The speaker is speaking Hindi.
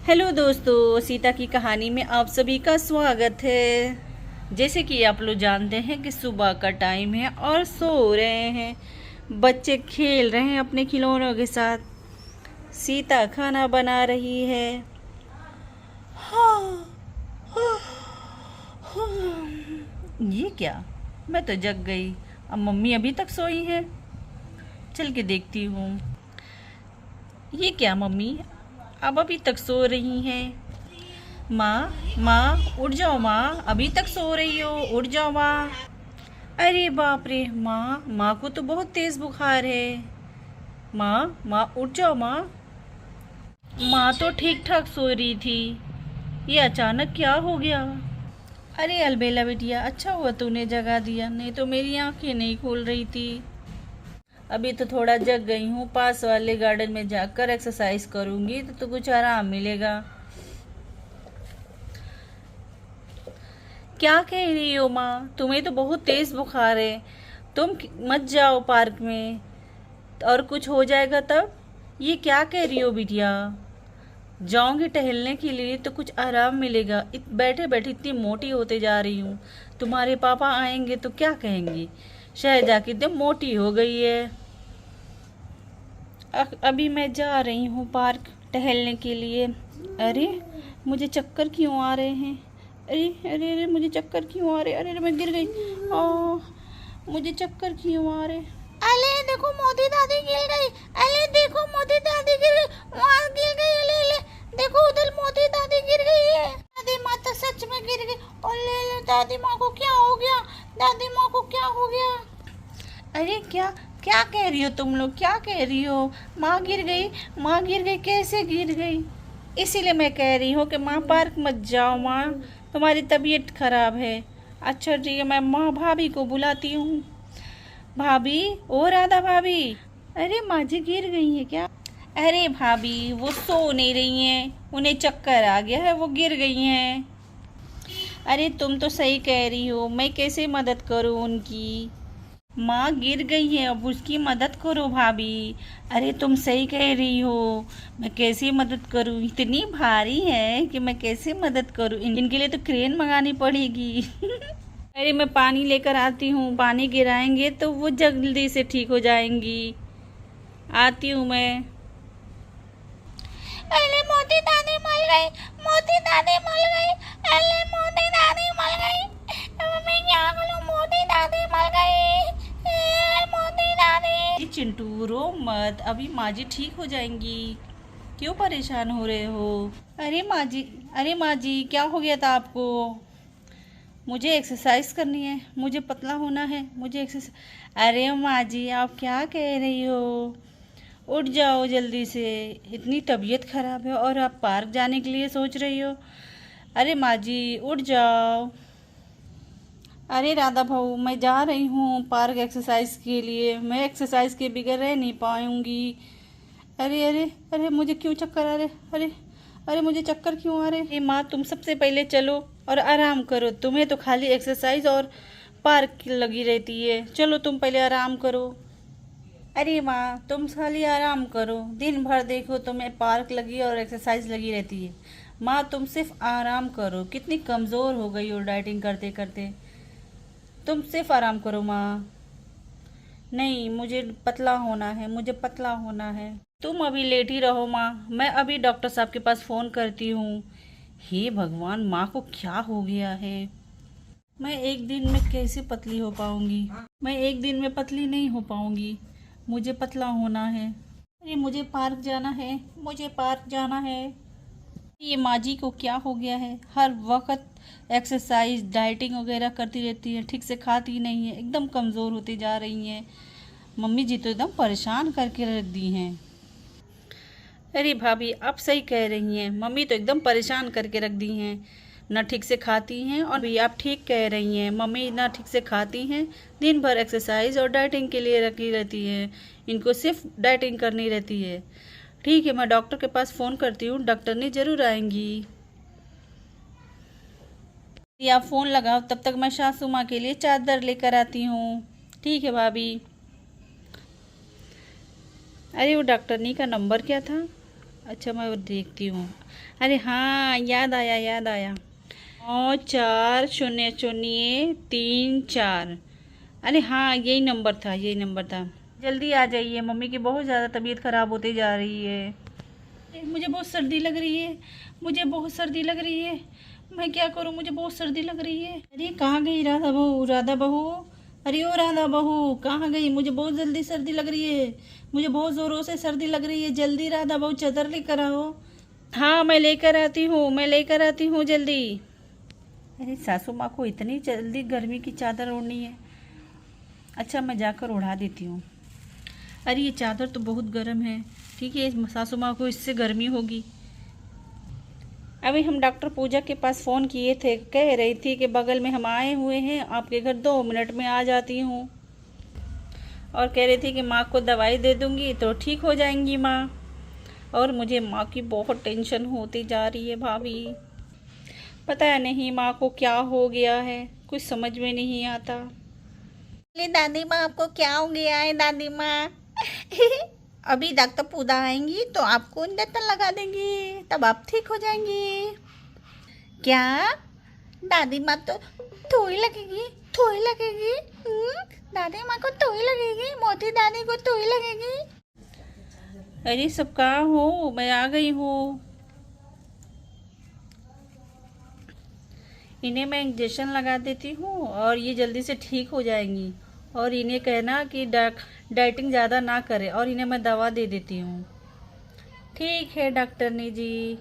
हेलो दोस्तों, सीता की कहानी में आप सभी का स्वागत है। जैसे कि आप लोग जानते हैं कि सुबह का टाइम है और सो रहे हैं, बच्चे खेल रहे हैं अपने खिलौनों के साथ। सीता खाना बना रही है। हाँ, हाँ, हाँ। ये क्या, मैं तो जग गई। अब मम्मी अभी तक सोई है, चल के देखती हूँ। ये क्या मम्मी अब अभी तक सो रही हैं? माँ, माँ उठ जाओ माँ, अभी तक सो रही हो, उठ जाओ माँ। अरे बाप रे माँ, माँ को तो बहुत तेज बुखार है। माँ, माँ उठ जाओ माँ। माँ तो ठीक ठाक सो रही थी, ये अचानक क्या हो गया? अरे अलबेला बिटिया, अच्छा हुआ तूने जगा दिया, नहीं तो मेरी आंखें नहीं खुल रही थी। अभी तो थोड़ा जग गई हूँ, पास वाले गार्डन में जाकर एक्सरसाइज करूँगी तो कुछ आराम मिलेगा। क्या कह रही हो माँ, तुम्हें तो बहुत तेज बुखार है। तुम मत जाओ पार्क में, और कुछ हो जाएगा तब। ये क्या कह रही हो बिटिया? जाऊंगी टहलने के लिए तो कुछ आराम मिलेगा। बैठे बैठे इतनी मोटी होते जा रही हूँ। तुम्हारे पापा आएंगे तो क्या कहेंगे, शहर जाके एकदम मोटी हो गई है। अभी मैं जा रही हूँ पार्क टहलने के लिए। अरे मुझे चक्कर क्यों आ रहे हैं? अरे अरे अरे मुझे चक्कर क्यों आ रहे? अरे अरे मैं गिर गई। मुझे चक्कर क्यों आ रहे? अले देखो मोदी दादी गिर गई। अले देखो मोदी दादी गिर गई, वहाँ गिर गई। अले अले देखो उधर मोदी दादी गिर गई है। दादी माँ तो सच में गिर गई। अले अले दादी माँ को क्या हो गया? दादी माँ को क्या हो गया? अरे क्या क्या कह रही हो तुम लोग, क्या कह रही हो? माँ गिर गई, माँ गिर गई, कैसे गिर गई? इसीलिए मैं कह रही हूँ कि माँ पार्क मत जाओ माँ, तुम्हारी तबीयत खराब है। अच्छा ठीक है, मैं माँ भाभी को बुलाती हूँ। भाभी, ओ राधा भाभी। अरे माँ जी गिर गई है क्या? अरे भाभी वो सो नहीं रही हैं, उन्हें चक्कर आ गया है, वो गिर गई हैं। अरे तुम तो सही कह रही हो, मैं कैसे मदद करूँ उनकी? माँ गिर गई है, अब उसकी मदद करो भाभी। अरे तुम सही कह रही हो, मैं कैसे मदद करूँ? इतनी भारी है कि मैं कैसे मदद करूँ? इनके लिए तो क्रेन मंगानी पड़ेगी। अरे मैं पानी लेकर आती हूँ, पानी गिराएंगे तो वो जल्दी से ठीक हो जाएंगी। आती हूँ मैं। अले मोदी दादी मर गई, मोदी दादी मर गई। अले मोदी दादी मर गई। मैं क्या करूँ? मोदी दादी मर गई। मोदी दादी। जी चिंटू रो मत, अभी माँ जी ठीक हो जाएंगी। क्यों परेशान हो रहे हो? अरे माँ जी, अरे माँ जी क्या हो गया था आपको? मुझे एक्सरसाइज करनी है, मुझे पतला होना है, मुझे एक्सरसाइज। अरे माँ जी आप क्या कह रही हो? उठ जाओ जल्दी से, इतनी तबीयत खराब है और आप पार्क जाने के लिए सोच रही हो? अरे माँ जी उठ जाओ। अरे राधा भाऊ, मैं जा रही हूँ पार्क एक्सरसाइज के लिए, मैं एक्सरसाइज के बगैर रह नहीं पाऊंगी। अरे अरे अरे मुझे क्यों चक्कर आ रहे? अरे अरे मुझे चक्कर क्यों आ रहे? ये माँ तुम सबसे पहले चलो और आराम करो, तुम्हें तो खाली एक्सरसाइज और पार्क की लगी रहती है। चलो तुम पहले आराम करो। अरे माँ तुम खाली आराम करो, दिन भर देखो तुम्हें पार्क लगी और एक्सरसाइज लगी रहती है। माँ तुम सिर्फ आराम करो, कितनी कमज़ोर हो गई हो डाइटिंग करते करते। तुम सिर्फ आराम करो माँ। नहीं मुझे पतला होना है, मुझे पतला होना है। तुम अभी लेट ही रहो माँ, मैं अभी डॉक्टर साहब के पास फ़ोन करती हूँ। हे भगवान, माँ को क्या हो गया है? मैं एक दिन में कैसे पतली हो पाऊंगी? मैं एक दिन में पतली नहीं हो पाऊंगी, मुझे पतला होना है। अरे मुझे पार्क जाना है, मुझे पार्क जाना है। ये माँ जी को क्या हो गया है? हर वक्त एक्सरसाइज डाइटिंग वगैरह करती रहती है, ठीक से खाती नहीं है, एकदम कमज़ोर होती जा रही हैं। मम्मी जी तो एकदम परेशान करके रख दी हैं। अरे भाभी आप सही कह रही हैं, मम्मी तो एकदम परेशान करके रख दी हैं। ना ठीक से खाती हैं, और भी आप ठीक कह रही हैं, मम्मी ना ठीक से खाती हैं, दिन भर एक्सरसाइज और डाइटिंग के लिए रखी रहती हैं। इनको सिर्फ डाइटिंग करनी रहती है। ठीक है, मैं डॉक्टर के पास फ़ोन करती हूँ, डॉक्टर ने ज़रूर आएंगी। या आप फ़ोन लगाओ, तब तक मैं सासू माँ के लिए चादर लेकर आती हूँ। ठीक है भाभी। अरे वो डॉक्टरनी का नंबर क्या था? अच्छा मैं देखती हूँ। अरे हाँ, याद आया याद आया। 940034। अरे हाँ, यही नंबर था, यही नंबर था। जल्दी आ जाइए, मम्मी की बहुत ज़्यादा तबीयत ख़राब होती जा रही है। मुझे बहुत सर्दी लग रही है, मुझे बहुत सर्दी लग रही है। मैं क्या करूँ, मुझे बहुत सर्दी लग रही है। अरे कहाँ गई राधा बहू, राधा बहू। अरे ओ राधा बहू कहाँ गई, मुझे बहुत जल्दी सर्दी लग रही है, मुझे बहुत ज़ोरों से सर्दी लग रही है। जल्दी राधा बहू चादर लेकर आओ। हाँ मैं लेकर आती हूँ, मैं लेकर आती हूँ जल्दी। अरे सासू माँ को इतनी जल्दी गर्मी की चादर ओढ़नी है। अच्छा मैं जाकर उड़ा देती हूँ। अरे ये चादर तो बहुत गर्म है। ठीक है, सासू माँ को इससे गर्मी होगी। अभी हम डॉक्टर पूजा के पास फ़ोन किए थे, कह रही थी कि बगल में हम आए हुए हैं, आपके घर 2 मिनट में आ जाती हूँ। और कह रही थी कि माँ को दवाई दे दूँगी तो ठीक हो जाएंगी माँ। और मुझे माँ की बहुत टेंशन होती जा रही है भाभी। पता नहीं माँ को क्या हो गया है, कुछ समझ में नहीं आता। अरे दादी माँ आपको क्या हो गया है दादी माँ? अभी डॉक्टर पूजा आएंगी तो आपको इंजेक्शन लगा देंगी, तब आप ठीक हो जाएंगी। क्या? दादी माँ तो थोड़ी लगेगी, थोड़ी लगेगी। दादी माँ को थोड़ी लगेगी, मोटी दादी को थोड़ी लगेगी। अरे सब कहाँ हो, मैं आ गई हूँ। इन्हें मैं इंजेक्शन लगा देती हूँ और ये जल्दी से ठीक हो जाएंगी। और इन्हें कहना कि डाइटिंग ज़्यादा ना करे, और इन्हें मैं दवा दे देती हूँ। ठीक है डॉक्टरनी जी।